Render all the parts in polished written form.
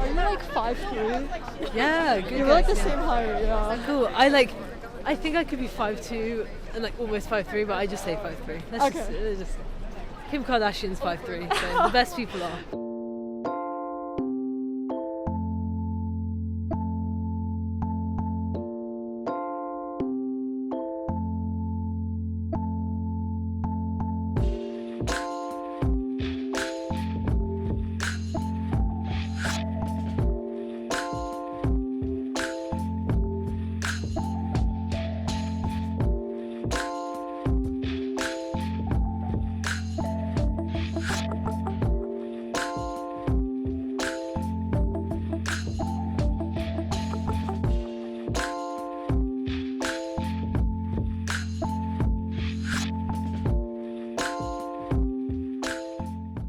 Are you like 5'3"? Yeah, good. You're like the same height, yeah. Cool. I think I could be 5'2" and like almost 5'3", but I just say 5'3". Just Kim Kardashian's 5'3", so the best people are.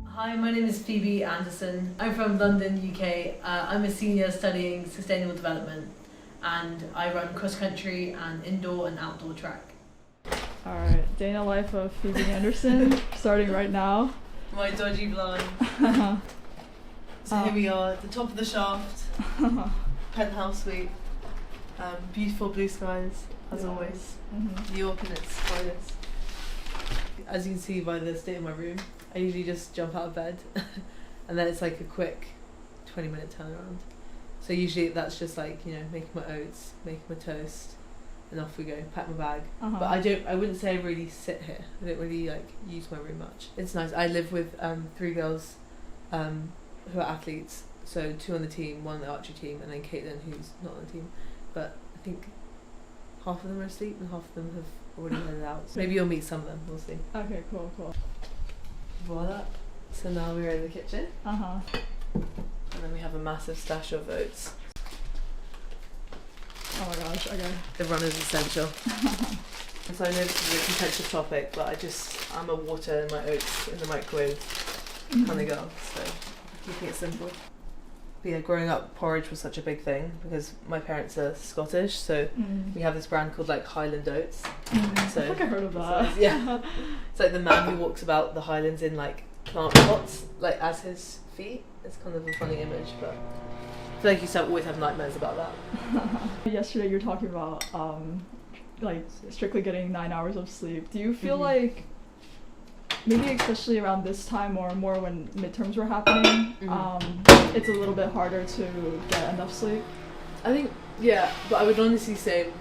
Hi, my name is Phoebe Anderson. I'm from London, UK. I'm a senior studying sustainable development, and I run cross country and indoor and outdoor track. Alright, day in the life of Phoebe Anderson, starting right now. My dodgy blind. So here we are at the top of the shaft, penthouse suite, beautiful blue skies as always. New York in its finest. As you can see by the state of my room, I usually just jump out of bed and then it's like a quick 20-minute turnaround. So usually that's just like, making my oats, making my toast, and off we go, pack my bag. But I wouldn't say I really sit here. I don't really use my room much. It's nice. I live with 3 girls who are athletes. So 2 on the team, 1 on the archery team, and then Caitlin, who's not on the team. But I think half of them are asleep and half of them have already headed out. So maybe you'll meet some of them, we'll see. Okay, cool. Voila. So now we're in the kitchen. And then we have a massive stash of oats. Oh my gosh, okay. The run is essential. So I know this is a contentious topic, but I'm a water and my oats in the microwave kind of girl, so keeping it simple. But yeah, growing up, porridge was such a big thing because my parents are Scottish, so we have this brand called Highland Oats. So I think I heard of that. So, yeah, it's like the man who walks about the Highlands in plant pots, as his feet. It's kind of a funny image, but I feel like you always have nightmares about that. Yesterday you were talking about strictly getting 9 hours of sleep. Do you feel like maybe especially around this time or more when midterms were happening, it's a little bit harder to get enough sleep? I think, yeah, but I would honestly say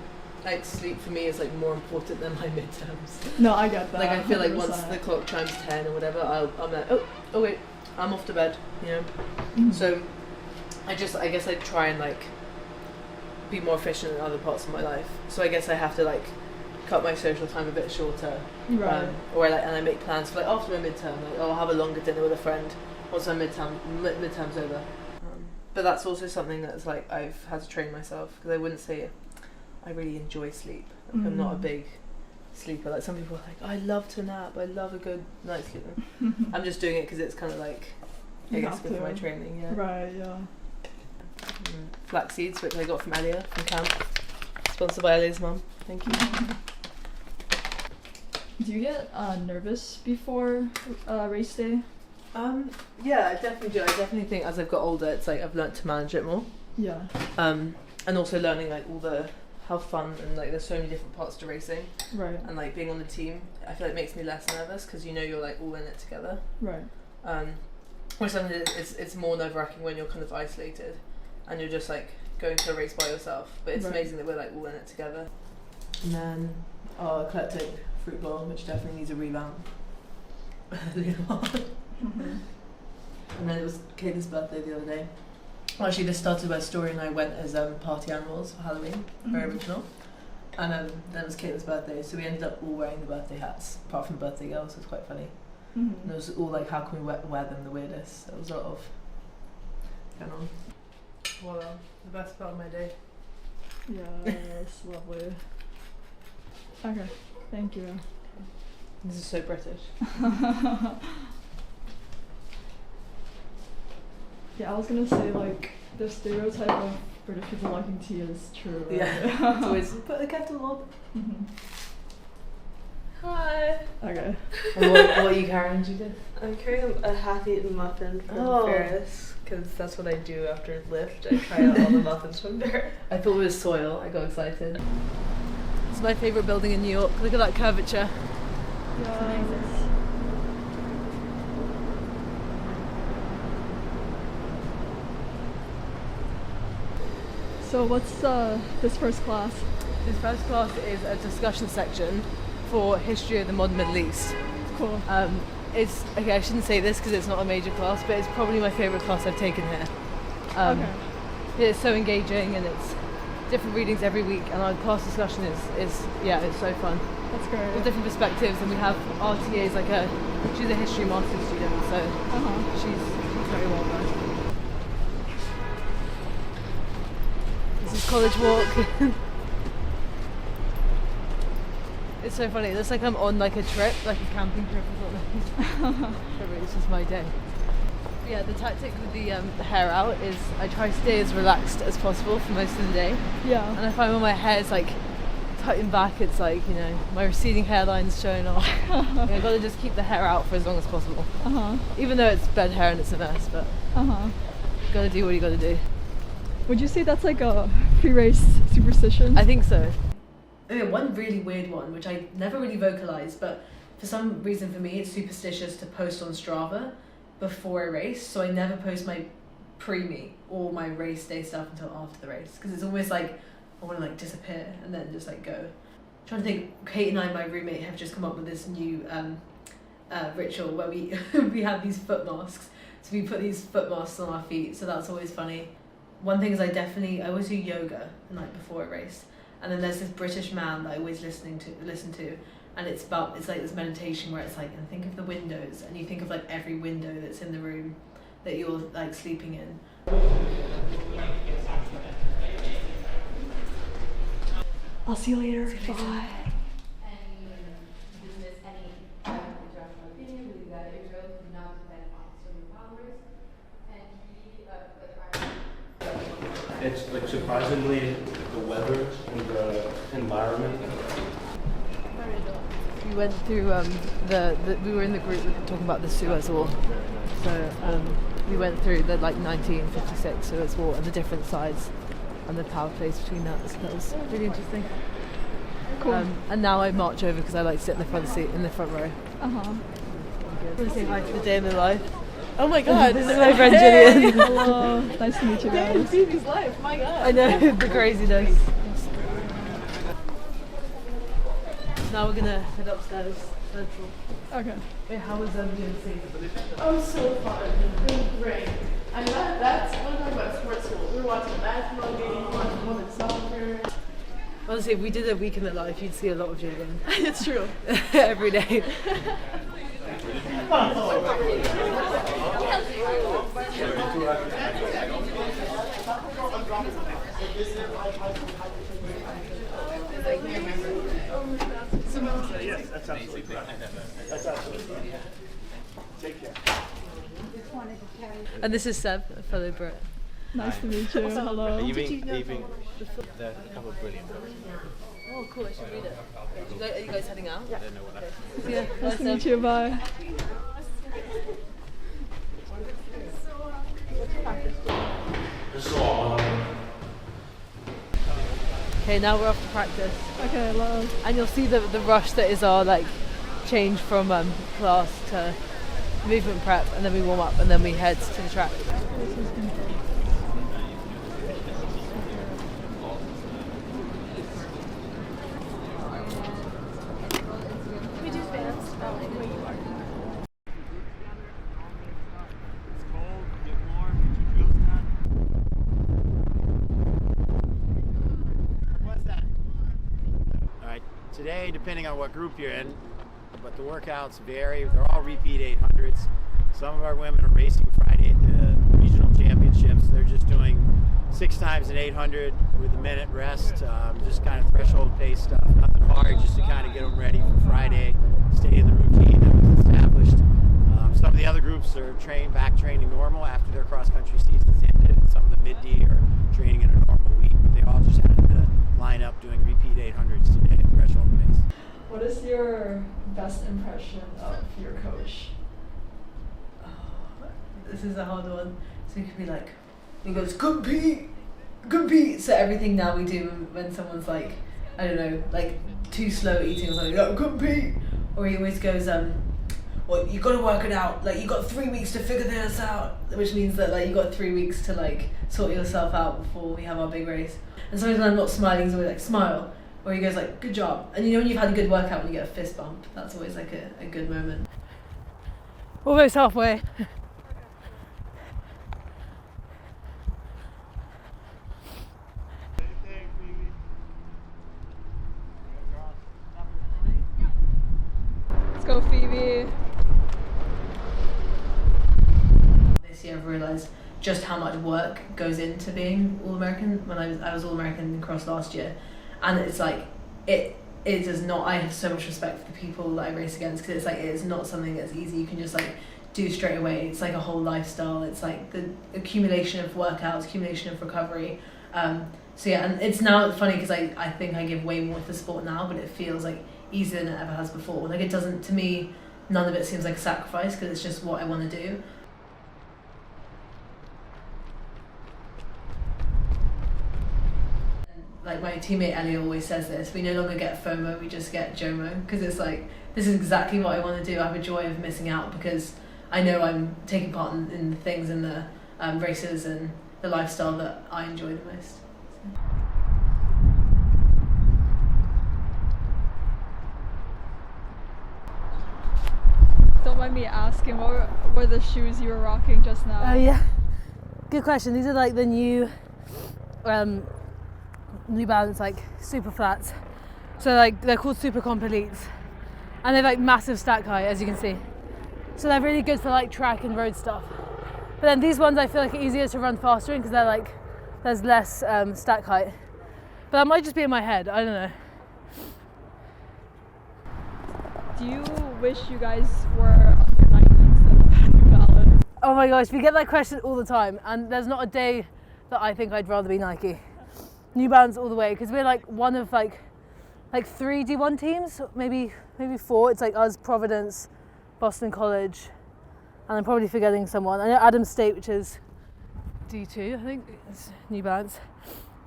sleep for me is more important than my midterms. No, I get that. I feel 100%. Once the clock chimes 10 or whatever, I'm like, oh wait, I'm off to bed, So I guess I try and be more efficient in other parts of my life. So I guess I have to cut my social time a bit shorter. Right. Or and I make plans for after my midterm, I'll have a longer dinner with a friend once my midterm's over. But that's also something that's I've had to train myself, because I wouldn't say I really enjoy sleep. I'm not a big sleeper. Some people are I love to nap, I love a good night's sleep. I'm just doing it because it's kind of I guess good for my training. Yeah. Right. Yeah. Flax seeds, which I got from Alicia from camp. Sponsored by Alia's mum. Thank you. Do you get nervous before race day? Yeah, I definitely do. I definitely think as I've got older, it's I've learnt to manage it more. Yeah. And also learning how fun and there's so many different parts to racing. Right. And being on the team, I feel it makes me less nervous because you're all in it together. Right. Which sometimes it's more nerve-wracking when you're kind of isolated and you're just going to a race by yourself. But it's amazing that we're all in it together. And then our eclectic fruit bowl, which definitely needs a revamp. And then it was Caitlin's birthday the other day. Actually, this started where Story and I went as party animals for Halloween, very original. And then it was Caitlin's birthday, so we ended up all wearing the birthday hats, apart from the birthday girl, so it's quite funny. And it was all how can we wear them the weirdest. There was a lot of going on. Voila, the best part of my day. Yeah, that's lovely. Okay, thank you. This is so British. Yeah, I was gonna say the stereotype of British people liking tea is true. Right? Yeah, it's always put the kettle on. Hi. Okay. And what are you carrying, Judith? I'm carrying a half-eaten muffin from Ferris. because that's what I do after lift. I try out all the muffins from there. I thought it was soil. I got excited. It's my favourite building in New York. Look at that curvature. Yes. So what's this first class? This first class is a discussion section for history of the modern Middle East. Cool. It's okay. I shouldn't say this because it's not a major class, but it's probably my favourite class I've taken here. Okay. It's so engaging and it's different readings every week, and our class discussion is yeah, it's so fun. That's great. With different perspectives, and we have our TA is like she's a history master's student, so she's very well known. This is College Walk. It's so funny. It looks like I'm on like a trip, like a camping trip or something. But it's just my day. But yeah, the tactic with the hair out is I try to stay as relaxed as possible for most of the day. Yeah. And I find when my hair is like tightened back, it's like, you know, my receding hairline's showing off. I've got to just keep the hair out for as long as possible. Even though it's bed hair and it's a mess, but you got to do what you got to do. Would you say that's like a pre-race superstition? I think so. One really weird one, which I never really vocalised, but for some reason for me it's superstitious to post on Strava before a race, so I never post my pre-meet or my race day stuff until after the race, because it's almost like I want to like disappear and then just like go. I'm trying to think, Kate and I, my roommate, have just come up with this new ritual where we we have these foot masks, so we put these foot masks on our feet, so that's always funny. One thing is I always do yoga the night before a race. And then there's this British man that I always listen to, and it's like this meditation where it's like, and think of the windows, and you think of like every window that's in the room that you're like sleeping in. I'll see you later. Bye. It's like surprisingly the weather and the environment. We went through we were in the group talking about the Suez War. So we went through the like 1956 Suez War and the different sides and the power plays between that. So that was really interesting. Cool. And now I march over because I like to sit in the front seat, in the front row. Want to say hi to the day in the life? Oh my god, this is my friend Gillian. Hello, nice to meet you guys. Phoebe's life, my god. I know, the craziness. Now we're gonna head upstairs. Central. Okay. Wait, how was UNC? Oh, so fun. It was great. And that's one of about sports school. We were watching a basketball game, watching women's soccer. Honestly, if we did a week in the life, you'd see a lot of Julian. It's true. Every day. Yes, that's absolutely correct. That's absolutely correct. Take care. And this is Seb, a fellow Brit. Nice to meet you. Hello. Evening, they're a couple of brilliant books. Oh, cool, I should read it. Are you guys heading out? I don't know what that. Yeah. Nice to meet you. Bye. Okay, now we're off to practice. Okay, love. And you'll see the rush that is our like change from class to movement prep, and then we warm up and then we head to the track. Today, depending on what group you're in, but the workouts vary. They're all repeat 800s. Some of our women are racing Friday at the regional championships. They're just doing 6 times an 800 with a minute rest, just kind of threshold pace stuff. Nothing hard, just to kind of get them ready for Friday, stay in the routine that was established. Some of the other groups are back training normal after their cross-country seasons ended. Some of the mid-D are training in a normal week. They all just had to line up doing repeat 800s today at threshold pace. What is your best impression of your coach? This is a hard one. So you could be like, he goes, compete. So everything now we do when someone's like, I don't know, like too slow at eating or something, like, compete. Or he always goes, well, you got to work it out. Like, you got 3 weeks to figure this out, which means that like you got 3 weeks to like sort yourself out before we have our big race. And sometimes when I'm not smiling, he's always like, smile. Or he goes like, good job. And you know when you've had a good workout, when you get a fist bump, that's always like a good moment. Almost halfway. Let's go, Phoebe. This year I've realised just how much work goes into being All-American. When I was All-American in cross last year, and it's like it does not. I have so much respect for the people that I race against, because it's like it is not something that's easy. You can just like do straight away. It's like a whole lifestyle. It's like the accumulation of workouts, accumulation of recovery. So yeah, and it's now funny because I think I give way more to the sport now, but it feels like easier than it ever has before. Like it doesn't, to me, none of it seems like a sacrifice, because it's just what I want to do. Like my teammate Ellie always says this, we no longer get FOMO, we just get JOMO, because it's like, this is exactly what I want to do. I have a joy of missing out because I know I'm taking part in the things and the races and the lifestyle that I enjoy the most. Don't mind me asking, what were the shoes you were rocking just now? Yeah, good question. These are like the new New Balance like super flats. So like they're called Super Completes, and they're like massive stack height, as you can see. So they're really good for like track and road stuff. But then these ones I feel like are easier to run faster in, because they're like there's less stack height. But that might just be in my head. I don't know. Do you wish you guys were under Nike instead of New Balance? Oh my gosh, we get that question all the time, and there's not a day that I think I'd rather be Nike. New Balance all the way, because we're like one of like 3 D1 teams, maybe 4. It's like us, Providence, Boston College, and I'm probably forgetting someone. I know Adams State, which is D2, I think, it's New Balance.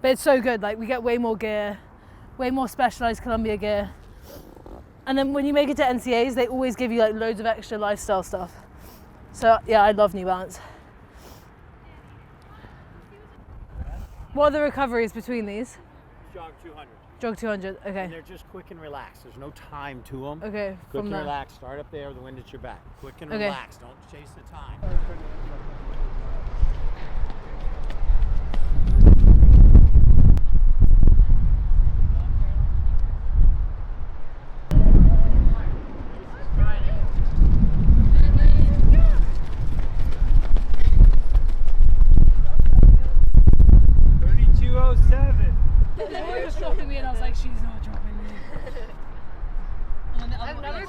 But it's so good, like we get way more gear, way more specialized Columbia gear. And then when you make it to NCAAs, they always give you like loads of extra lifestyle stuff. So yeah, I love New Balance. What are the recoveries between these? Jog 200. Jog 200, okay. And they're just quick and relaxed. There's no time to them. Okay, Quick from and there. relaxed. Start up there, the wind at your back. Quick and Okay. relax. Don't chase the time. They were dropping me and I was like, she's not dropping me. And then the other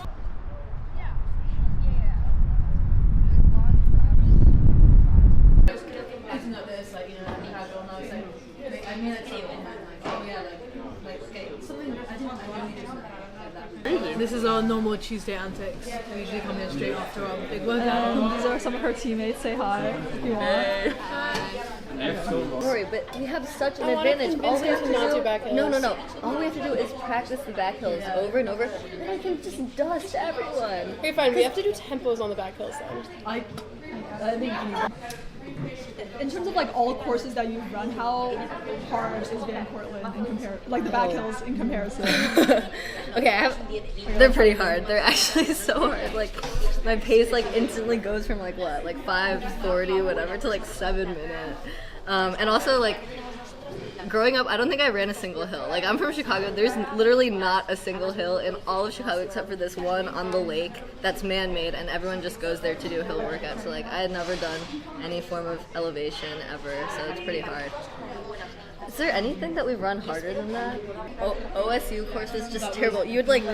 Looking at this, like, you know, and I was like, I mean, it's like, oh yeah, like, okay, something I don't do something like that. This is our normal Tuesday antics. We usually come here straight after our big workout. These are some of her teammates. Say hi if you want. Don't worry, but we have such an advantage. All we have to not do, do back hills. no. All we have to do is practice the back hills over and over, and I can just dust everyone. Okay, fine. We have to do tempos on the back hills then. I think In terms of like all courses that you've run, how hard is Van Cortlandt in like the back hills in comparison? Okay, they're pretty hard. They're actually so hard. Like my pace like instantly goes from like 5:40 whatever to like 7 minute. And also like growing up, I don't think I ran a single hill. Like I'm from Chicago. There's literally not a single hill in all of Chicago except for this one on the lake that's man-made, and everyone just goes there to do a hill workout. So like I had never done any form of elevation ever, so it's pretty hard. Is there anything that we run harder than that? OSU course is just terrible. You would like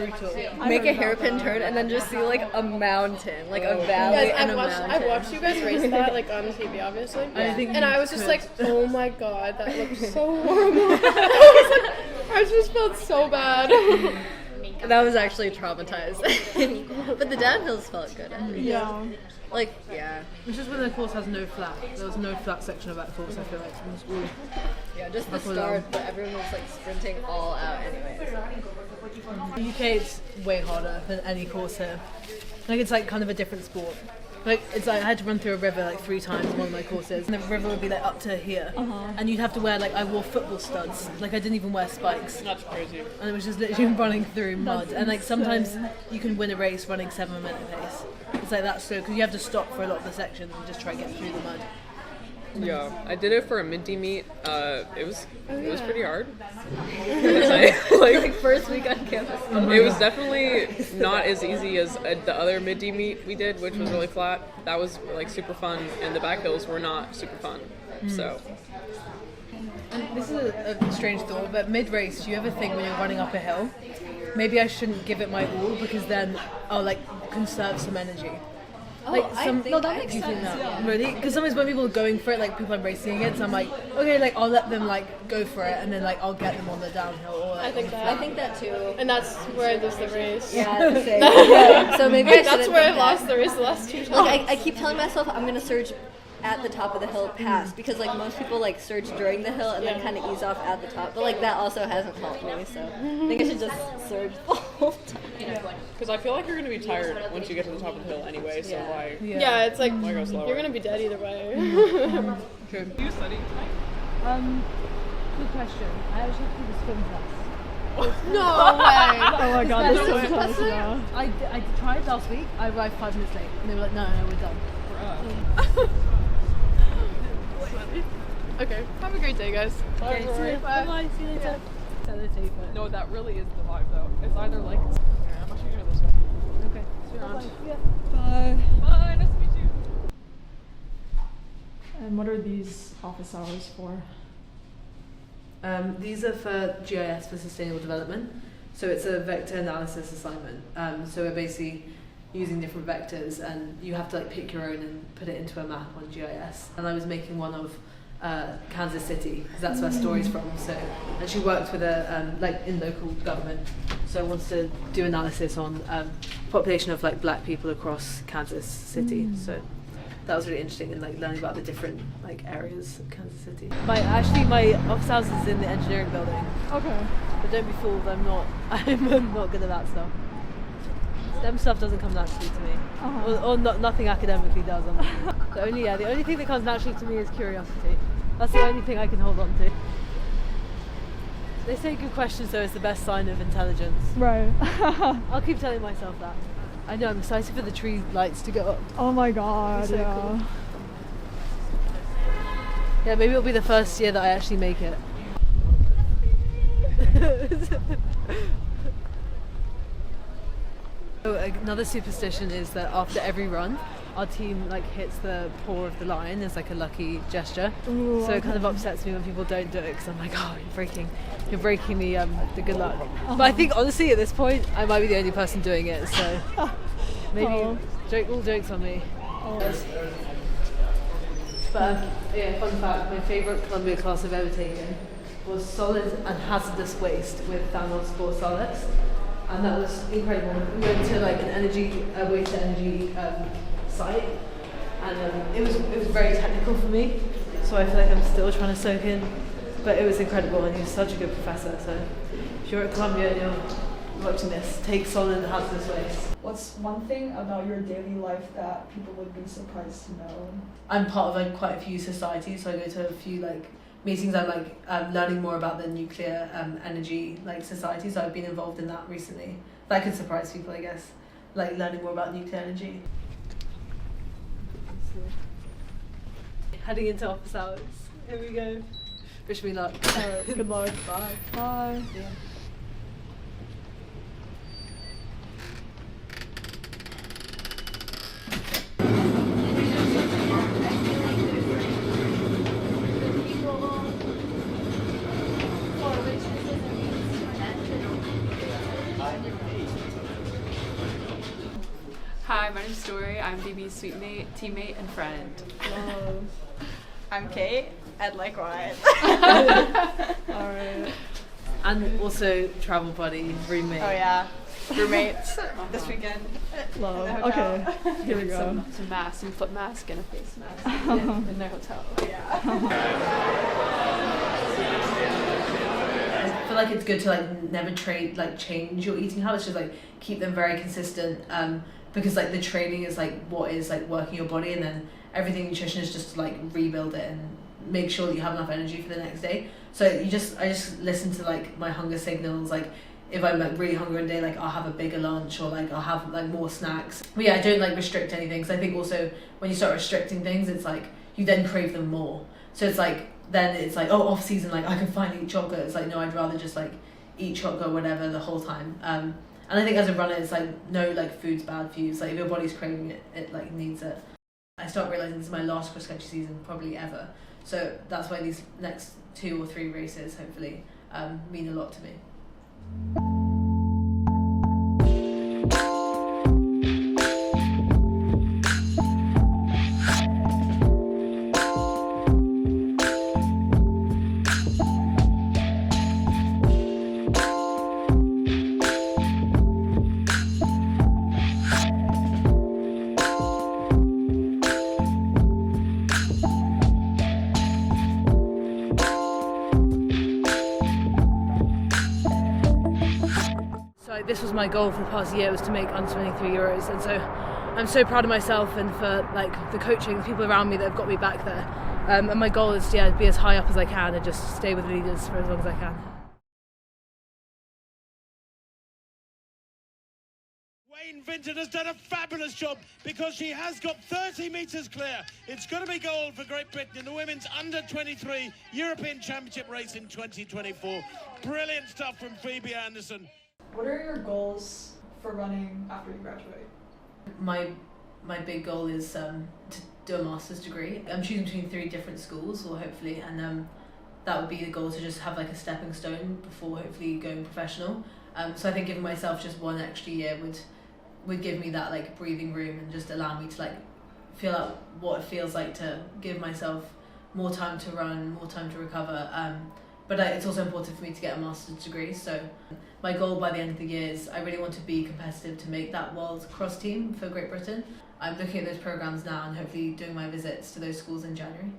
make a hairpin turn and then just see like a mountain, like a valley and a mountain. I've watched you guys race that like on TV, obviously. And I was just like, oh my god, that looked so horrible. I just felt so bad. That was actually traumatizing. But the downhills felt good. Yeah. Like, yeah. It's just when the course has no flat. There was no flat section of that course, I feel like. It was all Yeah, just the Up or start, down. but everyone was like sprinting all out anyways. In the UK, it's way harder than any course here. Like, it's like kind of a different sport. Like, it's like I had to run through a river like 3 times in one of my courses, and the river would be like up to here, and you'd have to wear like I wore football studs. Like, I didn't even wear spikes. That's crazy. And it was just literally running through mud. That's And like sometimes insane. you can win a race running 7-minute pace. It's like that slow because you have to stop for a lot of the sections and just try to get through the mud. Yeah, I did it for a minty meet. It was pretty hard. like First week on campus. it was definitely not as easy as the other minty meet we did, which was really flat. That was like super fun, and the back hills were not super fun. So And this is a strange thought, but mid-race, do you ever think when you're running up a hill, maybe I shouldn't give it my all because then I'll like conserve some energy? Like No, that makes do you think sense. that? Really? Because sometimes when people are going for it, like people I'm racing against, I'm like, okay, like I'll let them like go for it, and then like I'll get them on the downhill. Or like, I think that. I think that too. And that's where I lose the race. Yeah, the same. Yeah. So maybe I That's shouldn't where I think lost that. the race the last 2 times. Like I keep telling myself I'm gonna surge at the top of the hill past because like most people like surge during the hill and then kind of ease off at the top, but like that also hasn't helped me, so I think I should just surge the whole time. because I feel like you're gonna be tired once you get to the top of the hill anyway. So Yeah. why? Yeah, it's like Why go slower? you're gonna be dead either way. Do you study? Good question. I actually have to do the swim test. No way. Oh my god, this Swim is so tough, yeah. I tried last week. I arrived 5 minutes late, and they were like, no, we're done. Okay, have a great day, guys. Okay, see you. Bye. See you later. Tell her to take it. No, that really is the vibe though. It's either like here, I'm actually gonna go this way. Okay. See you around. Bye. Bye, nice to meet you. And what are these office hours for? These are for GIS, for Sustainable Development. So it's a vector analysis assignment. So we're basically using different vectors, and you have to like pick your own and put it into a map on GIS. And I was making one of Kansas City because that's where Story's from. So, and she worked with a like in local government. So I wanted to do analysis on population of like black people across Kansas City. So that was really interesting, and like learning about the different like areas of Kansas City. My office house is in the engineering building, Okay. but don't be fooled. I'm not good at that stuff. STEM stuff doesn't come naturally to me, or nothing academically does. The only thing that comes naturally to me is curiosity. That's the only thing I can hold on to. They say good questions though is the best sign of intelligence. Right. I'll keep telling myself that. I know, I'm excited for the tree lights to go up. Oh my god, So yeah. cool. Yeah, maybe it'll be the first year that I actually make it. So another superstition is that after every run, our team like hits the paw of the line as like a lucky gesture. Ooh, So it kind of okay. upsets me when people don't do it because I'm like, oh, you're breaking the good luck. But I think honestly at this point, I might be the only person doing it. So maybe Oh. all jokes on me. Oh. But yeah, fun fact, my favourite Columbia class I've ever taken was solid and hazardous waste with Thanos Sports Alex. And that was incredible. We went to like an waste to energy site, and it was very technical for me. So I feel like I'm still trying to soak in, but it was incredible, and he was such a good professor. So if you're at Columbia and you're watching this, take solid and hazardous waste. What's one thing about your daily life that people would be surprised to know? I'm part of like quite a few societies, so I go to a few like meetings. I'm like learning more about the nuclear energy like society, so I've been involved in that recently. That could surprise people, I guess, like learning more about nuclear energy. Heading into office hours. Here we go. Wish me luck. Good luck. Bye. Bye. See ya. Hi, my name's Story. I'm Phoebe's sweet mate, teammate, and friend. I'm Kate, and likewise. Alright. And also travel buddy, roommate. Oh yeah. roommates this weekend. Love. In the hotel. Okay, here we go. Some mask, some foot mask, and a face mask in their hotel. Yeah. I feel like it's good to like never change your eating habits, just like keep them very consistent, because like the training is like what is like working your body, and then everything nutrition is just to like rebuild it and make sure that you have enough energy for the next day. So I just listen to like my hunger signals. Like if I'm like really hungry one day, like I'll have a bigger lunch, or like I'll have like more snacks. But yeah, I don't like restrict anything, because I think also when you start restricting things, it's like you then crave them more. So it's like then it's like, oh, off season, like I can finally eat chocolate. It's like, no, I'd rather just like eat chocolate or whatever the whole time. And I think as a runner, it's like no, like food's bad for you. It's like if your body's craving it, it like needs it. I start realizing this is my last cross country season probably ever. So that's why these next 2 or 3 races hopefully mean a lot to me. This was my goal for the past year, was to make under 23 Euros, and so I'm so proud of myself and for like the coaching, the people around me that have got me back there. And my goal is to be as high up as I can and just stay with the leaders for as long as I can. Wayne Vinton has done a fabulous job because she has got 30 metres clear. It's going to be gold for Great Britain in the women's under-23 European Championship race in 2024. Brilliant stuff from Phoebe Anderson. What are your goals for running after you graduate? My big goal is to do a master's degree. I'm choosing between 3 different schools, or hopefully, and that would be the goal, to just have like a stepping stone before hopefully going professional. So I think giving myself just 1 extra year would give me that like breathing room and just allow me to like feel out what it feels like to give myself more time to run, more time to recover. But it's also important for me to get a master's degree. So my goal by the end of the year is I really want to be competitive to make that world cross team for Great Britain. I'm looking at those programs now and hopefully doing my visits to those schools in January.